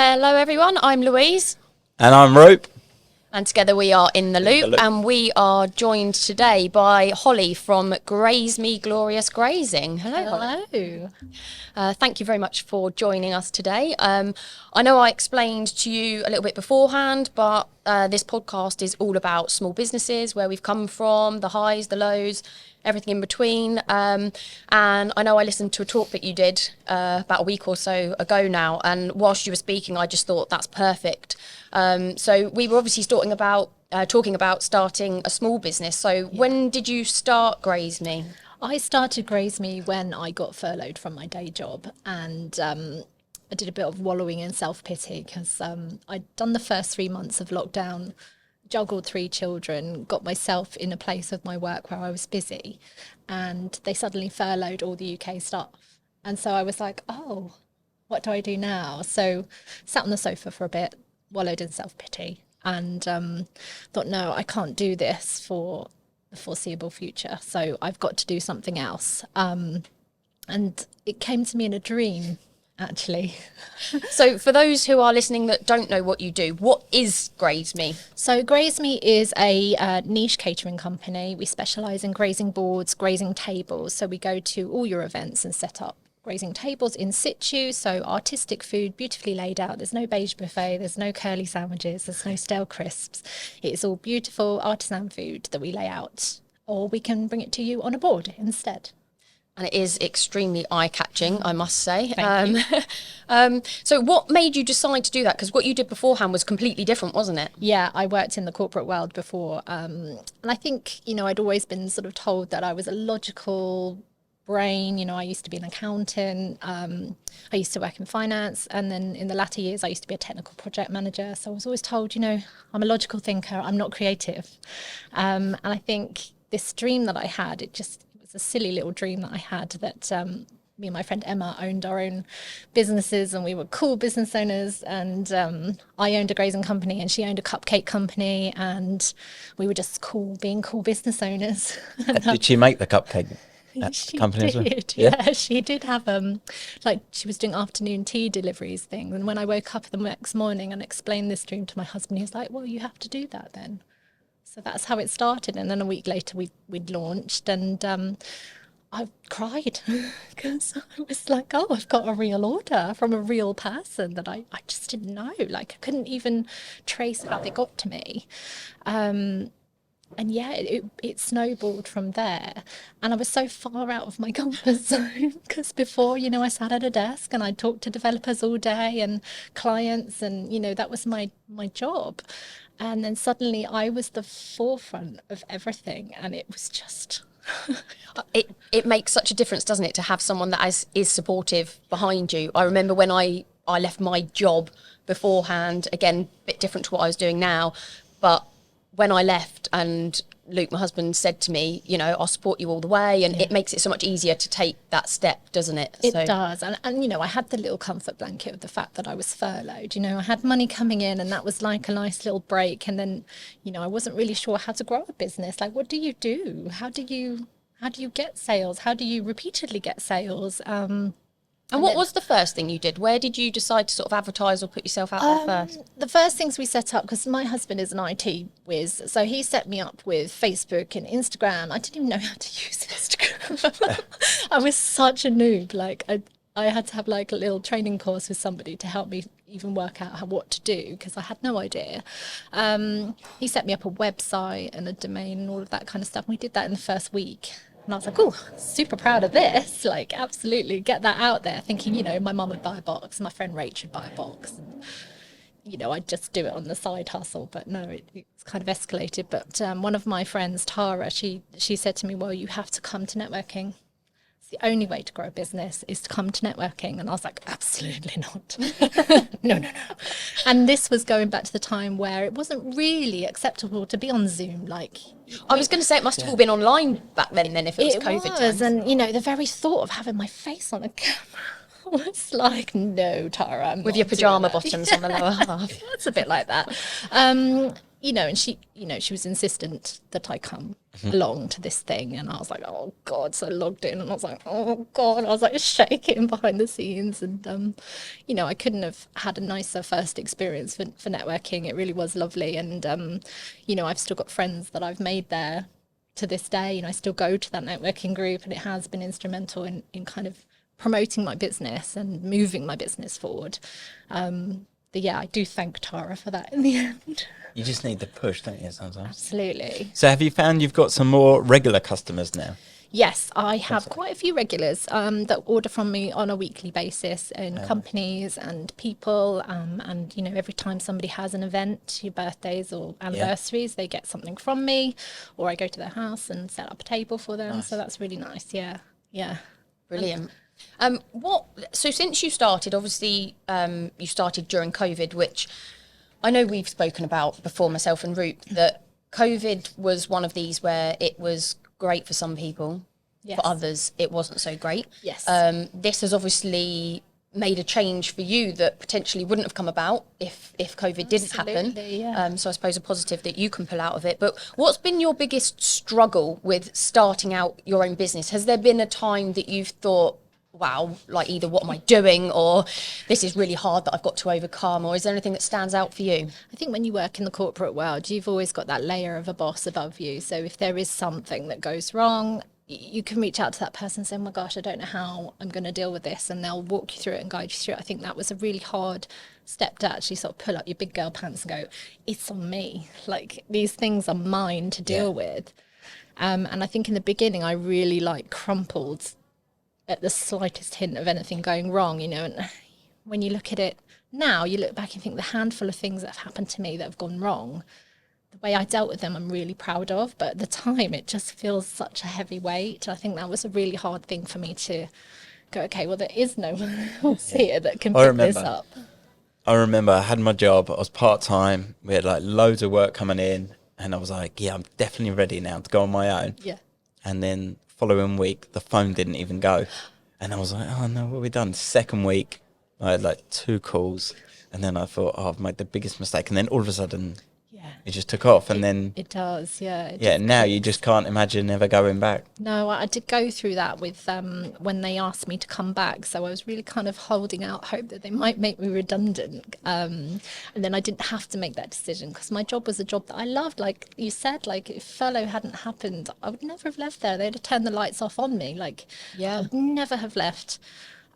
Hello everyone, I'm Louise. And I'm Rope. And together we are In The Loop, and we are joined today by Holly from Grazeme Glorious Grazing. Hello. Hello. Thank you very much for joining us today. I know I explained to you a little bit beforehand, but this podcast is all about small businesses, where we've come from, the highs, the lows, everything in between. And I know I listened to a talk that you did about a week or so ago now, and whilst you were speaking, I just thought that's perfect. So we were obviously talking about starting a small business. So when did you start Grazeme? I started Grazeme when I got furloughed from my day job, and I did a bit of wallowing in self-pity because I'd done the first 3 months of lockdown, juggled 3 children, got myself in a place with my work where I was busy, and they suddenly furloughed all the UK staff. And so I was like, oh, what do I do now? So sat on the sofa for a bit, wallowed in self-pity, and thought, no, I can't do this for the foreseeable future, so I've got to do something else. And it came to me in a dream, actually. So for those who are listening that don't know what you do, what is Grazeme? So Grazeme is a niche catering company. We specialise in grazing boards, grazing tables. So we go to all your events and set up grazing tables in situ, so artistic food, beautifully laid out. There's no beige buffet, there's no curly sandwiches, there's no stale crisps. It's all beautiful artisan food that we lay out, or we can bring it to you on a board instead. And it is extremely eye-catching, I must say. Thank you. So what made you decide to do that? Because what you did beforehand was completely different, wasn't it? Yeah, I worked in the corporate world before. And I think, I'd always been sort of told that I was a logical brain. I used to be an accountant. I used to work in finance. And then in the latter years, I used to be a technical project manager. So I was always told, I'm a logical thinker. I'm not creative. And I think this dream that I had, it was a silly little dream that I had that me and my friend Emma owned our own businesses, and we were cool business owners. And I owned a grazing company and she owned a cupcake company, and we were just being cool business owners. Did she make the cupcake? She company as well? did, yeah. She did have she was doing afternoon tea deliveries things, and when I woke up the next morning and explained this dream to my husband, he was like, well, you have to do that then. So that's how it started. And then a week later we'd launched, and I cried because I was like, oh, I've got a real order from a real person that I just didn't know. Like, I couldn't even trace how they got to me. And yeah, it snowballed from there. And I was so far out of my comfort zone because before, I sat at a desk and I talked to developers all day and clients, and, that was my job. And then suddenly I was the forefront of everything, and it was just... It makes such a difference, doesn't it, to have someone that is supportive behind you. I remember when I left my job beforehand, again, a bit different to what I was doing now, but when I left and Luke, my husband, said to me, I'll support you all the way, and it makes it so much easier to take that step, doesn't it? It does. And I had the little comfort blanket of the fact that I was furloughed. I had money coming in, and that was like a nice little break. And then, I wasn't really sure how to grow a business. Like, what do you do? How do you get sales? How do you repeatedly get sales? And what was the first thing you did? Where did you decide to sort of advertise or put yourself out there first? The first things we set up, because my husband is an IT whiz, so he set me up with Facebook and Instagram. I didn't even know how to use Instagram. I was such a noob. Like, I had to have like a little training course with somebody to help me even work out what to do, because I had no idea. He set me up a website and a domain and all of that kind of stuff. And we did that in the first week. And I was like, oh, super proud of this. Like, absolutely, get that out there. Thinking, my mum would buy a box, my friend Rach would buy a box. And, I'd just do it on the side hustle. But no, it's kind of escalated. But one of my friends, Tara, she said to me, well, you have to come to networking. The only way to grow a business is to come to networking. And I was like, absolutely not. No. And this was going back to the time where it wasn't really acceptable to be on Zoom. Like, I was going to say it must have all been online back then if it was COVID times. And, the very thought of having my face on a camera was like, no, Tara, I'm with not your pyjama doing that. bottoms on the lower half. It's a bit like that. you know, and she was insistent that I come along to this thing, and I was like, oh God. So I logged in and I was like, oh God, I was like shaking behind the scenes, and you know, I couldn't have had a nicer first experience for networking. It really was lovely, and you know, I've still got friends that I've made there to this day. You know, I still go to that networking group, and it has been instrumental in kind of promoting my business and moving my business forward. But yeah, I do thank Tara for that in the end. You just need the push, don't you, sometimes? Absolutely. So have you found you've got some more regular customers now? Yes, I have quite a few regulars that order from me on a weekly basis in companies and people. And, you know, every time somebody has an event, your birthdays or anniversaries, they get something from me, or I go to their house and set up a table for them. Nice. So that's really nice. Yeah. Yeah. Brilliant. So since you started, obviously, you started during COVID, which I know we've spoken about before, myself and Roop, that COVID was one of these where it was great for some people, for others it wasn't so great. Yes. This has obviously made a change for you that potentially wouldn't have come about if COVID didn't happen. Yeah. So I suppose a positive that you can pull out of it. But what's been your biggest struggle with starting out your own business? Has there been a time that you've thought, wow, like either what am I doing, or this is really hard that I've got to overcome, or is there anything that stands out for you? I think when you work in the corporate world, you've always got that layer of a boss above you. So if there is something that goes wrong, you can reach out to that person and say, oh my gosh, I don't know how I'm going to deal with this. And they'll walk you through it and guide you through it. I think that was a really hard step to actually sort of pull up your big girl pants and go, it's on me. Like, these things are mine to deal with. And I think in the beginning, I really crumpled at the slightest hint of anything going wrong, you know. And when you look at it now, you look back and think the handful of things that have happened to me that have gone wrong, the way I dealt with them, I'm really proud of. But at the time, it just feels such a heavy weight. I think that was a really hard thing for me to go, okay, well, there is no one else here that can pick this up. I remember I had my job. I was part-time. We had loads of work coming in. And I was like, yeah, I'm definitely ready now to go on my own. Yeah. And then following week, the phone didn't even go. And I was like, oh no, what have we done? Second week, I had 2 calls. And then I thought, oh, I've made the biggest mistake. And then all of a sudden, it just took off. And then it does, now you just can't imagine ever going back. No, I did go through that with when they asked me to come back. So I was really kind of holding out hope that they might make me redundant. And then I didn't have to make that decision because my job was a job that I loved. Like you said, if furlough hadn't happened, I would never have left there. They'd have turned the lights off on me. I would never have left.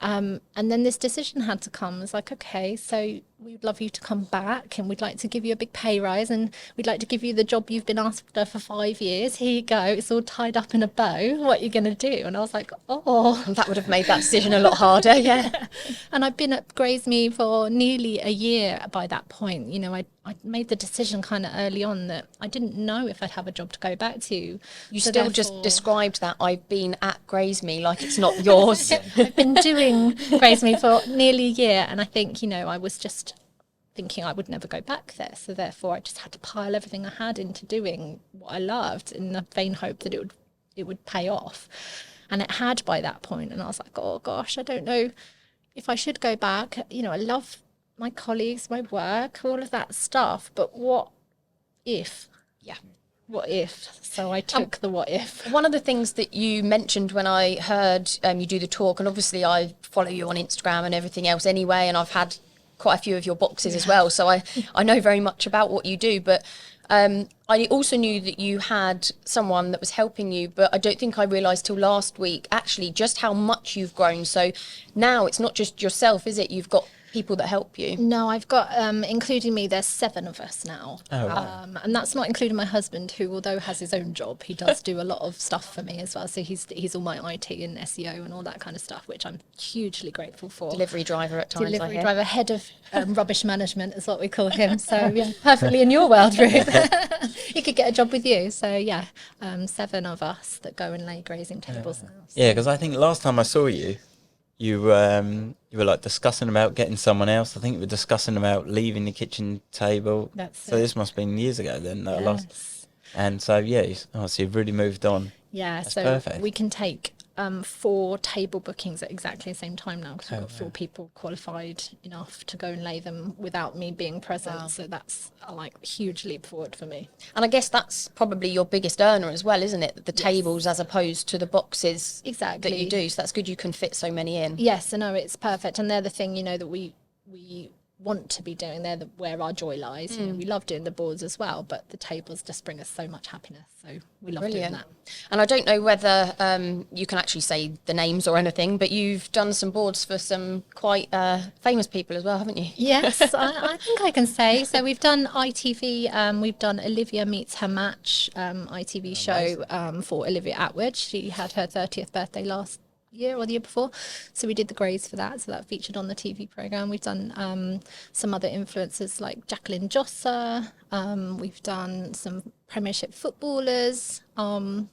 And then this decision had to come. It's like, okay, so we'd love you to come back and we'd like to give you a big pay rise and we'd like to give you the job you've been after for 5 years. Here you go. It's all tied up in a bow. What are you going to do? And I was like, oh. That would have made that decision a lot harder, yeah. And I've been at Grazeme for nearly a year by that point. You know, I made the decision kind of early on that I didn't know if I'd have a job to go back to. You so still just described that I've been at Grazeme like it's not yours. I've been doing Grazeme for nearly a year, and I think, you know, I was just thinking I would never go back there. So therefore I just had to pile everything I had into doing what I loved in the vain hope that it would pay off. And it had by that point. And I was like, oh gosh, I don't know if I should go back. You know, I love my colleagues, my work, all of that stuff. But what if? Yeah. What if? So I took the what if. One of the things that you mentioned when I heard you do the talk, and obviously I follow you on Instagram and everything else anyway, and I've had quite a few of your boxes as well, so I know very much about what you do, but I also knew that you had someone that was helping you, but I don't think I realised till last week actually just how much you've grown. So now it's not just yourself, is it? You've got people that help you. No, I've got, including me, there's 7 of us now. Oh, wow. And that's not including my husband, who, although has his own job, he does do a lot of stuff for me as well. So he's all my IT and SEO and all that kind of stuff, which I'm hugely grateful for. Delivery driver at times. Delivery driver, head of rubbish management is what we call him. So yeah, perfectly in your world, Ruth. He could get a job with you. So yeah, 7 of us that go and lay grazing tables now. So. Yeah, because I think last time I saw you, you were discussing about getting someone else. I think you were discussing about leaving the kitchen table. So this must have been years ago then. Yes. And so, yeah, so you've really moved on. Yeah, That's so perfect. we can take 4 table bookings at exactly the same time now, because we've got 4 people qualified enough to go and lay them without me being present. Wow. So that's like a huge leap forward for me. And I guess that's probably your biggest earner as well, isn't it? The tables as opposed to the boxes Exactly. that you do. So that's good you can fit so many in. Yes, I know, it's perfect. And they're the thing, you know, that we want to be doing. They're where our joy lies. You know, we love doing the boards as well, but the tables just bring us so much happiness. So we love doing that. And I don't know whether you can actually say the names or anything, but you've done some boards for some quite famous people as well, haven't you? Yes, I think I can say. So we've done ITV, we've done Olivia Meets Her Match, ITV show for Olivia Attwood. She had her 30th birthday last year or the year before, so we did the Graze for that, so that featured on the TV programme. We've done some other influencers like Jacqueline Josser, we've done some Premiership footballers. Brilliant.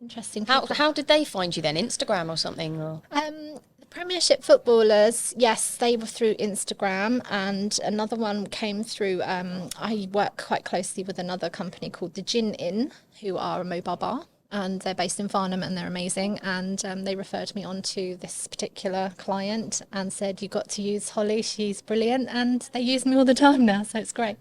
Interesting. How did they find you then? Instagram or something? Or? The Premiership footballers, yes, they were through Instagram, and another one came through, I work quite closely with another company called the Gin Inn, who are a mobile bar. And they're based in Farnham, and they're amazing. And they referred me on to this particular client and said, "You've got to use Holly. She's brilliant." And they use me all the time now, so it's great.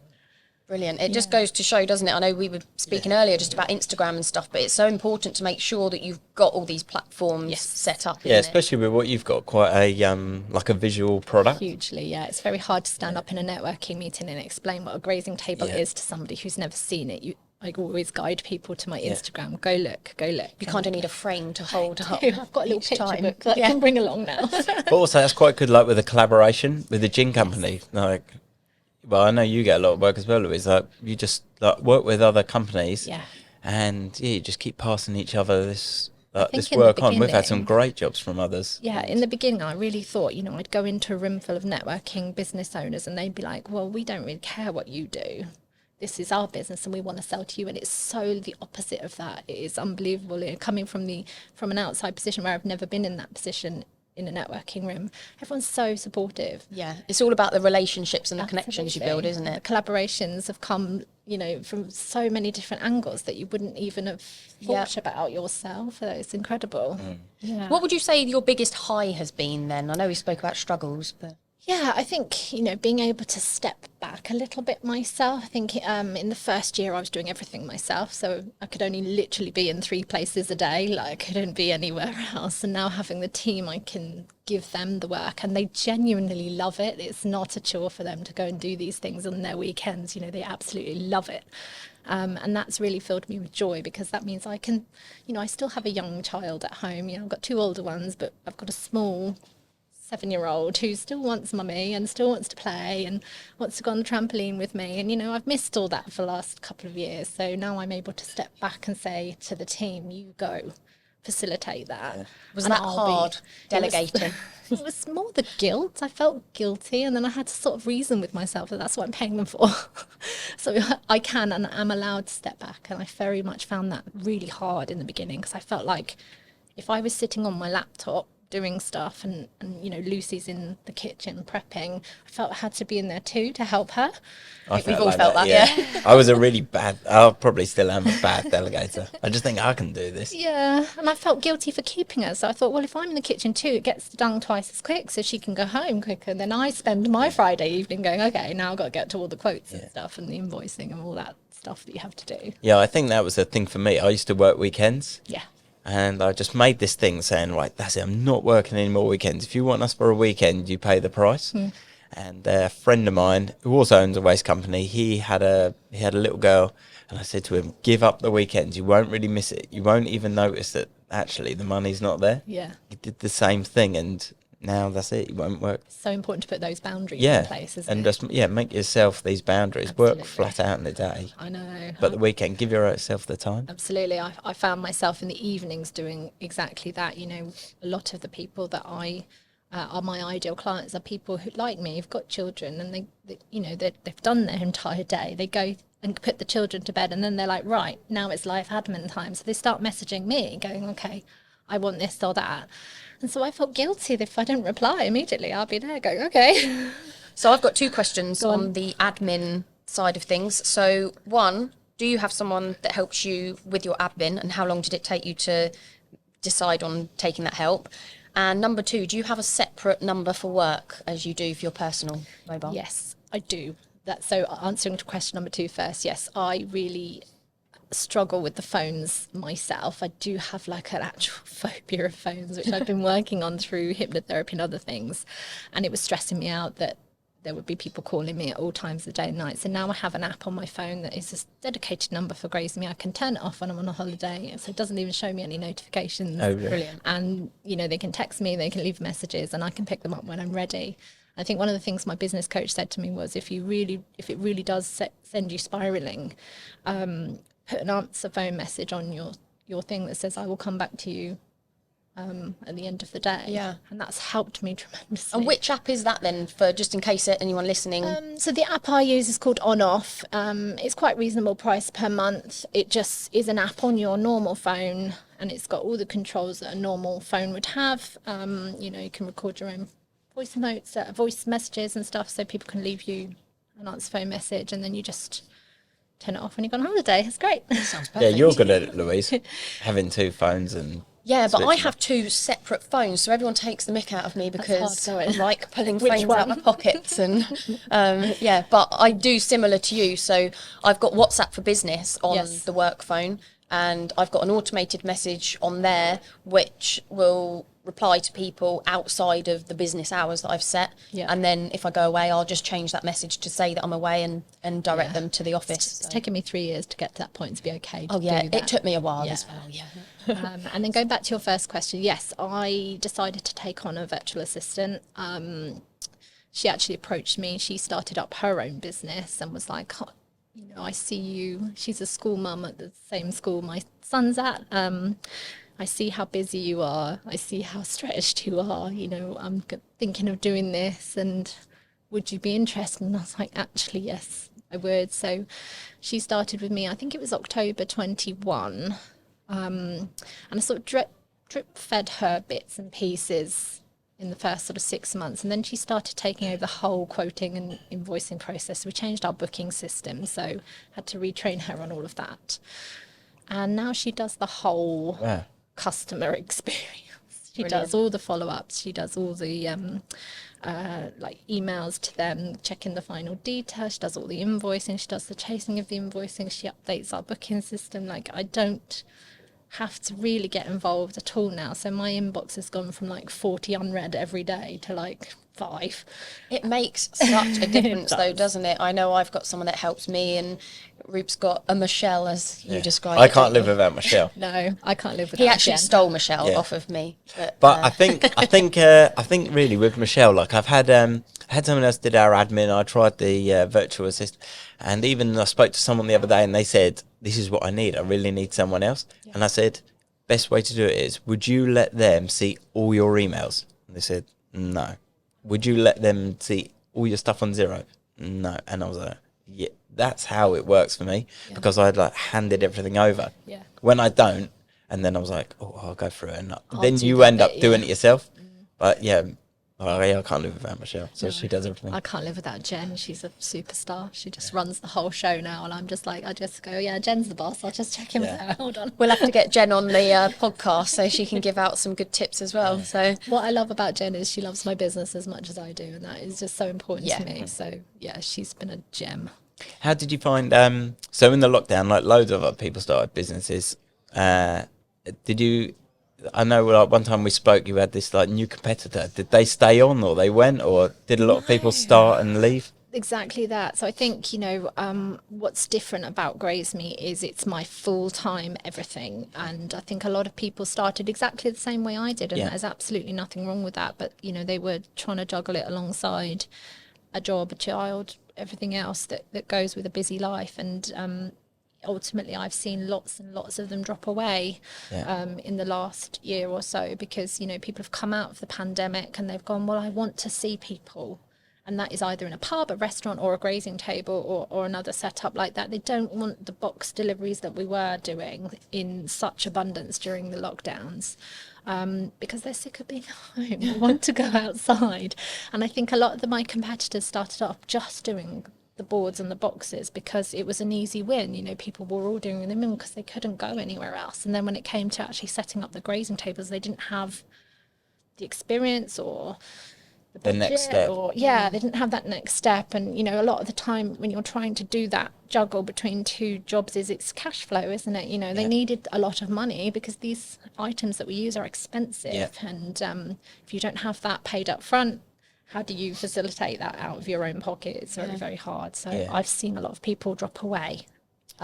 Brilliant. It just goes to show, doesn't it? I know we were speaking earlier just about Instagram and stuff, but it's so important to make sure that you've got all these platforms set up. Yeah, especially with what you've got, quite a like a visual product. Hugely, yeah. It's very hard to stand up in a networking meeting and explain what a grazing table is to somebody who's never seen it. I always guide people to my Instagram. Go look. You kind of need a frame to hold up. I've got a little each picture time. book that I can bring along now. But also, that's quite good, like with a collaboration with the gin company. Like, well, I know you get a lot of work as well, Louise. Like, you just like work with other companies, and you just keep passing each other this work on. We've had some great jobs from others. Yeah, in the beginning, I really thought, you know, I'd go into a room full of networking business owners, and they'd be like, "Well, we don't really care what you do. This is our business and we want to sell to you." And it's so the opposite of that. It is unbelievable. Coming from an outside position where I've never been in that position in a networking room, everyone's so supportive. Yeah, it's all about the relationships and the connections you build, isn't it? The collaborations have come, you know, from so many different angles that you wouldn't even have thought about yourself. So it's incredible. Yeah. What would you say your biggest high has been then? I know we spoke about struggles, but... Yeah, I think, you know, being able to step back a little bit myself. I think in the first year I was doing everything myself, so I could only literally be in 3 places a day, like I couldn't be anywhere else. And now having the team, I can give them the work and they genuinely love it. It's not a chore for them to go and do these things on their weekends. You know, they absolutely love it. And that's really filled me with joy, because that means I can, you know, I still have a young child at home. You know, I've got 2 older ones, but I've got a small 7-year-old who still wants mummy and still wants to play and wants to go on the trampoline with me. And, you know, I've missed all that for the last couple of years. So now I'm able to step back and say to the team, you go facilitate that. Yeah. Was that hard, delegating? It was more the guilt. I felt guilty, and then I had to sort of reason with myself that that's what I'm paying them for. So I can and I'm allowed to step back. And I very much found that really hard in the beginning, because I felt like if I was sitting on my laptop doing stuff and you know, Lucy's in the kitchen prepping, I felt I had to be in there too to help her. I think we've all felt that, yeah. I was a really bad, I probably still am a bad delegator. I just think I can do this. Yeah, and I felt guilty for keeping her. So I thought, well, if I'm in the kitchen too, it gets done twice as quick, so she can go home quicker. Then I spend my Friday evening going, okay, now I've got to get to all the quotes and stuff and the invoicing and all that stuff that you have to do. Yeah, I think that was the thing for me. I used to work weekends. Yeah. And I just made this thing saying, right, that's it, I'm not working any more weekends. If you want us for a weekend, you pay the price. And a friend of mine who also owns a waste company, he had a little girl, and I said to him, give up the weekends. You won't really miss it. You won't even notice that actually the money's not there. Yeah. He did the same thing, and now that's it. It won't work. It's so important to put those boundaries in place, isn't and it? just make yourself these boundaries. Absolutely. Work flat out in the day. I know. But the weekend, give yourself the time. Absolutely. I found myself in the evenings doing exactly that. You know, a lot of the people that are my ideal clients are people who, like me, have got children, and they've done their entire day. They go and put the children to bed, and then they're like, right, now it's life admin time. So they start messaging me going, okay, I want this or that. And so I felt guilty if I didn't reply immediately. I'll be there going, okay. So I've got 2 questions on the admin side of things. So one, do you have someone that helps you with your admin, and how long did it take you to decide on taking that help? And number 2, do you have a separate number for work as you do for your personal mobile? Yes, I do. So answering to question number 2 first, yes, I really struggle with the phones myself. I do have like an actual phobia of phones, which I've been working on through hypnotherapy and other things. And it was stressing me out that there would be people calling me at all times of the day and night. So now I have an app on my phone that is a dedicated number for Grazeme. I can turn it off when I'm on a holiday, so it doesn't even show me any notifications. Oh, really? Brilliant. And, you know, they can text me, they can leave messages, and I can pick them up when I'm ready. I think one of the things my business coach said to me was, if it really does send you spiraling, put an answer phone message on your thing that says, I will come back to you at the end of the day. Yeah. And that's helped me tremendously. And which app is that then, for just in case anyone listening? So the app I use is called On Off. It's quite reasonable price per month. It just is an app on your normal phone, and it's got all the controls that a normal phone would have. You know, you can record your own voice notes, voice messages and stuff, so people can leave you an answer phone message, and then you just turn it off when you go on holiday. It's great. Sounds perfect. Yeah, you're good at it, Louise, having 2 phones and... Yeah, but I switching have 2 separate phones, so everyone takes the mick out of me because hard I going. like pulling Which phones out one? my pockets. And yeah, but I do similar to you. So I've got WhatsApp for business on Yes. the work phone, and I've got an automated message on there which will reply to people outside of the business hours that I've set. Yeah. And then if I go away, I'll just change that message to say that I'm away and direct them to the office. It's taken me 3 years to get to that point to be okay to Oh yeah, do that. it took me a while Yeah. as well. Yeah. And then going back to your first question, yes, I decided to take on a virtual assistant. She actually approached me. She started up her own business and was like, oh, you know, I see you. She's a school mum at the same school my son's at. I see how busy you are. I see how stretched you are. You know, I'm thinking of doing this, and would you be interested? And I was like, actually, yes, I would. So she started with me, I think it was October 21. And I sort of drip fed her bits and pieces in the first sort of 6 months. And then she started taking over the whole quoting and invoicing process. We changed our booking system, so had to retrain her on all of that. And now she does the whole customer experience. She does all the follow-ups. She does all the like emails to them, checking the final details. She does all the invoicing. She does the chasing of the invoicing. She updates our booking system. Like, I don't have to really get involved at all now. So my inbox has gone from like 40 unread every day to like 5. It makes such a difference though, doesn't it? I know I've got someone that helps me, and Rupe's got a Michelle, as you described. I can't live without Michelle. No, I can't live without He actually Jen. stole Michelle Yeah. off of me. But I think really with Michelle, like I've had someone else did our admin. I tried the virtual assistant, and even I spoke to someone the other day, and they said, "This is what I need. I really need someone else." Yeah. And I said, "Best way to do it is, would you let them see all your emails?" And they said, "No." Would you let them see all your stuff on Zero? No. And I was like, yeah, that's how it works for me, because I'd like handed everything over. Yeah. When I don't, and then I was like, oh, I'll go through it, and then do you that end up bit, doing yeah. it yourself. But yeah, I can't live without Michelle, so she does everything. I can't live without Jen. She's a superstar. She just runs the whole show now, and I'm just like, I just go, yeah, Jen's the boss. I'll just check in with her. Hold on. we'll have to get Jen on the podcast so she can give out some good tips as well. So What I love about Jen is she loves my business as much as I do, and that is just so important Yeah. to me. So yeah, she's been a gem. How did you find, so in the lockdown, like loads of other people started businesses, did you, I know like one time we spoke, you had this like new competitor. Did they stay on, or they went, or did a lot of people start and leave? Exactly that. So I think, you know, what's different about Grazeme is it's my full-time everything. And I think a lot of people started exactly the same way I did, and there's absolutely nothing wrong with that. But, you know, they were trying to juggle it alongside a job, a child, everything else that goes with a busy life. And ultimately I've seen lots and lots of them drop away in the last year or so, because, you know, people have come out of the pandemic and they've gone, well, I want to see people. And that is either in a pub, a restaurant, or a grazing table, or another setup like that. They don't want the box deliveries that we were doing in such abundance during the lockdowns, because they're sick of being at home. They want to go outside. And I think a lot of my competitors started off just doing the boards and the boxes because it was an easy win. You know, people were ordering them in because they couldn't go anywhere else. And then when it came to actually setting up the grazing tables, they didn't have the experience or the next step. Or, they didn't have that next step. And, you know, a lot of the time when you're trying to do that juggle between two jobs it's cash flow, isn't it? You know, they needed a lot of money because these items that we use are expensive. And if you don't have that paid up front, how do you facilitate that out of your own pocket? It's very, very hard. So I've seen a lot of people drop away.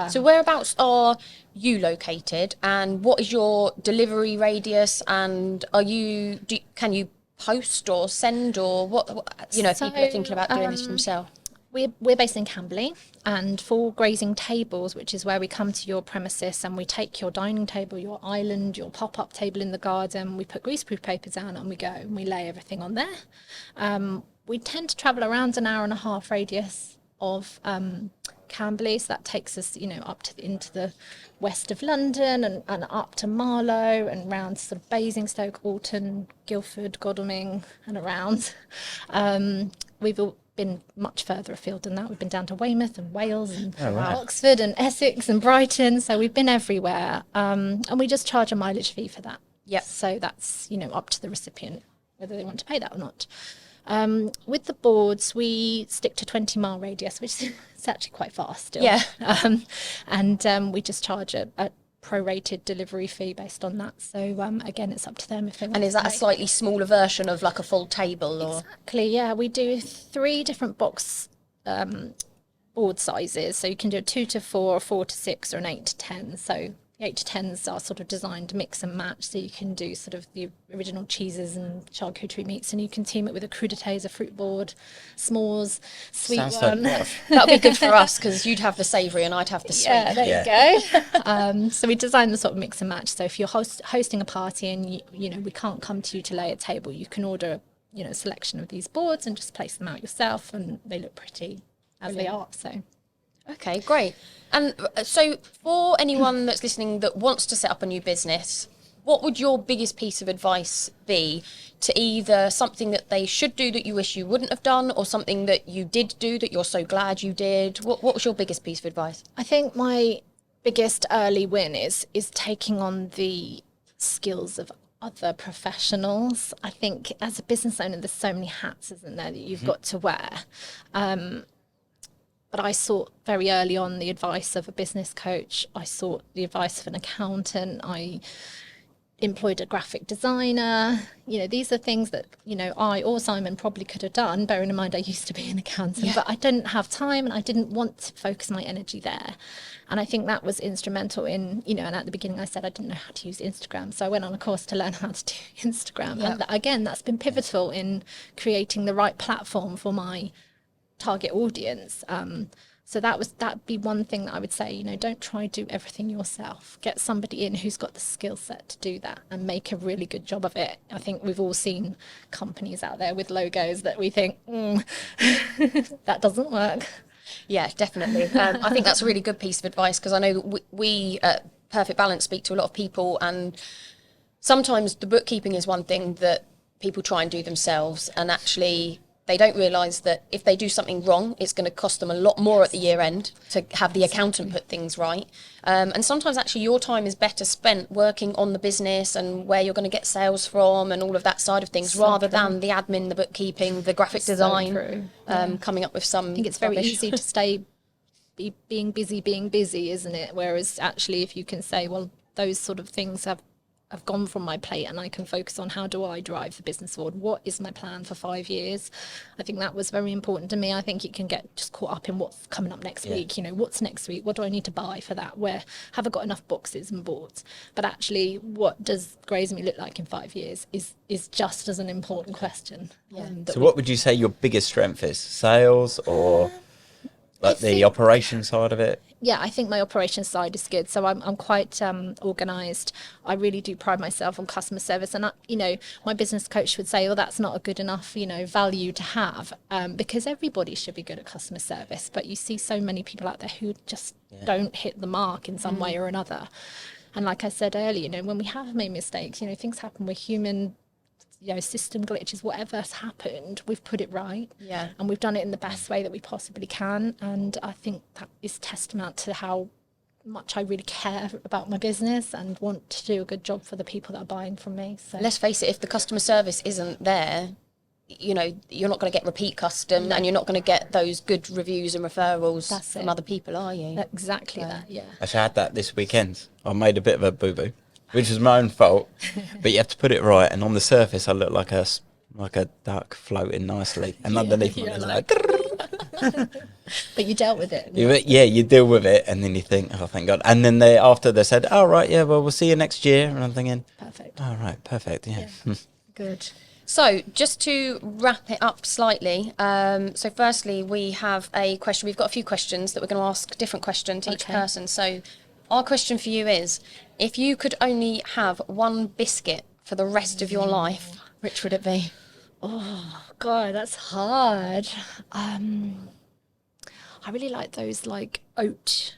So whereabouts are you located, and what is your delivery radius, and can you post or send, or what you know, if people are thinking about doing this themselves? We're based in Camberley, and for grazing tables, which is where we come to your premises and we take your dining table, your island, your pop-up table in the garden, we put greaseproof paper down and we go and we lay everything on there. We tend to travel around an hour and a half radius of Camberley, so that takes us, you know, up to into the west of London and up to Marlow and round sort of Basingstoke, Alton, Guildford, Godalming and around. We've all been much further afield than that. We've been down to Weymouth and Wales and Oxford and Essex and Brighton, so we've been everywhere, and we just charge a mileage fee for that. So that's, you know, up to the recipient whether they want to pay that or not. With the boards, we stick to 20-mile radius, which is actually quite fast still. And we just charge a prorated delivery fee based on that. So again, it's up to them if they want. And is that a slightly smaller version of like a full table? Or? Exactly, yeah. We do 3 different box board sizes. So you can do a 2 to 4, a 4 to 6, or an 8 to 10. So the 8 to 10s are sort of designed to mix and match, so you can do sort of the original cheeses and charcuterie meats, and you can team it with a crudités, a fruit board, s'mores, sweet Sounds one. so posh. That'd be good for us because you'd have the savoury and I'd have the sweet. Yeah, there you go. So we design the sort of mix and match. So if you're hosting a party and you know we can't come to you to lay a table, you can order, you know, a selection of these boards and just place them out yourself, and they look pretty as they are. So. Okay, great. And so for anyone that's listening that wants to set up a new business, what would your biggest piece of advice be to either something that they should do that you wish you wouldn't have done, or something that you did do that you're so glad you did? What was your biggest piece of advice? I think my biggest early win is taking on the skills of other professionals. I think as a business owner, there's so many hats, isn't there, that you've got to wear. But I sought very early on the advice of a business coach. I sought the advice of an accountant. I employed a graphic designer. You know, these are things that, you know, I or Simon probably could have done, bearing in mind I used to be an accountant, but I didn't have time and I didn't want to focus my energy there. And I think that was instrumental in, you know, and at the beginning I said I didn't know how to use Instagram. So I went on a course to learn how to do Instagram. And again, that's been pivotal in creating the right platform for my target audience. So that'd be one thing that I would say, you know, don't try to do everything yourself. Get somebody in who's got the skill set to do that and make a really good job of it. I think we've all seen companies out there with logos that we think, that doesn't work. Yeah, definitely. I think that's a really good piece of advice, because I know that we at Perfect Balance speak to a lot of people, and sometimes the bookkeeping is one thing that people try and do themselves, and actually they don't realise that if they do something wrong, it's going to cost them a lot more at the year end to have the accountant put things right. And sometimes actually your time is better spent working on the business and where you're going to get sales from and all of that side of things, rather than the admin, the bookkeeping, the graphic design, coming up with some. I think it's very easy to stay being busy, isn't it? Whereas actually if you can say, well, those sort of things have gone from my plate and I can focus on how do I drive the business forward? What is my plan for 5 years? I think that was very important to me. I think you can get just caught up in what's coming up next week. You know, what's next week? What do I need to buy for that? Where have I got enough boxes and boards? But actually, what does Grazeme look like in 5 years is just as an important question. So what would you say your biggest strength is? Sales or like the operation side of it? Yeah, I think my operations side is good. So I'm quite organised. I really do pride myself on customer service. And, you know, my business coach would say, well, that's not a good enough, you know, value to have, because everybody should be good at customer service. But you see so many people out there who just don't hit the mark in some way or another. And like I said earlier, you know, when we have made mistakes, you know, things happen. We're human. system glitches, whatever's happened, we've put it right. Yeah. And we've done it in the best way that we possibly can. And I think that is testament to how much I really care about my business and want to do a good job for the people that are buying from me. So Let's face it, if the customer service isn't there, you're not going to get repeat custom, and you're not going to get those good reviews and referrals from other people, are you? exactly that, yeah. Actually, I had that this weekend. I made a bit of a boo-boo, which was my own fault, but you have to put it right. And on the surface, I look like a duck floating nicely, and underneath me, it's like. But you dealt with it. You deal with it, and then you think, oh, thank God. And then after they said, oh, right, yeah, well, we'll see you next year. And I'm thinking, perfect. Oh, right, perfect, yeah. Good. So just to wrap it up slightly, so firstly, we have a question. We've got a few questions that we're going to ask, different question to each person. So our question for you is, if you could only have one biscuit for the rest of your life, which would it be? Oh, God, that's hard. I really like those oat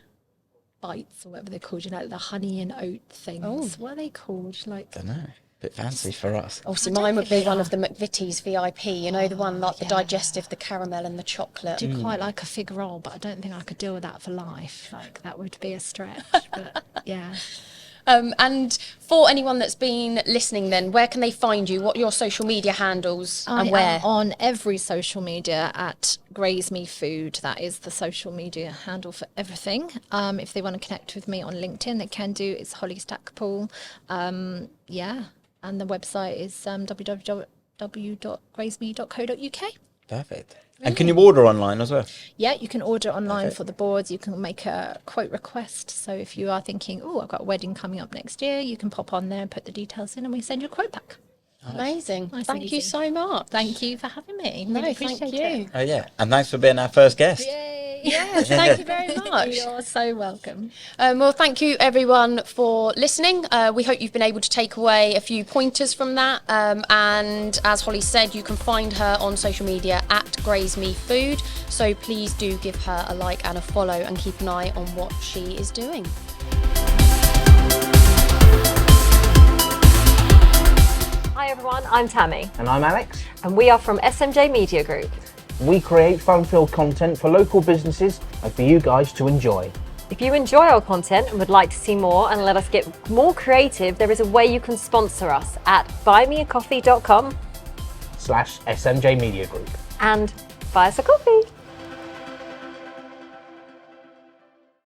bites or whatever they're called, the honey and oat things. Oh. What are they called? Don't know. Bit fancy for us. Obviously, mine would be one of the McVitie's VIP, the one like the digestive, the caramel and the chocolate. I do quite like a fig roll, but I don't think I could deal with that for life. That would be a stretch, but yeah. And for anyone that's been listening then, where can they find you? What are your social media handles and where? I am on every social media at Grazeme Food. That is the social media handle for everything. If they want to connect with me on LinkedIn, they can do. It's Holly Stackpole. And the website is www.grazeme.co.uk. Perfect. And can you order online as well? Yeah, you can order online for the boards. You can make a quote request. So if you are thinking, oh, I've got a wedding coming up next year, you can pop on there and put the details in and we send you a quote back. Amazing. Nice Thank you so much. Thank you for having me. No, Really thank appreciate you. it. Oh, yeah. And thanks for being our first guest. Yay. Yes, thank you very much. You're so welcome. Well, thank you everyone for listening. We hope you've been able to take away a few pointers from that. And as Holly said, you can find her on social media at Grazeme Food. So please do give her a like and a follow and keep an eye on what she is doing. Hi everyone, I'm Tammy. And I'm Alex. And we are from SMJ Media Group. We create fun-filled content for local businesses and for you guys to enjoy. If you enjoy our content and would like to see more and let us get more creative, there is a way you can sponsor us at buymeacoffee.com/SMJ Media Group. and buy us a coffee.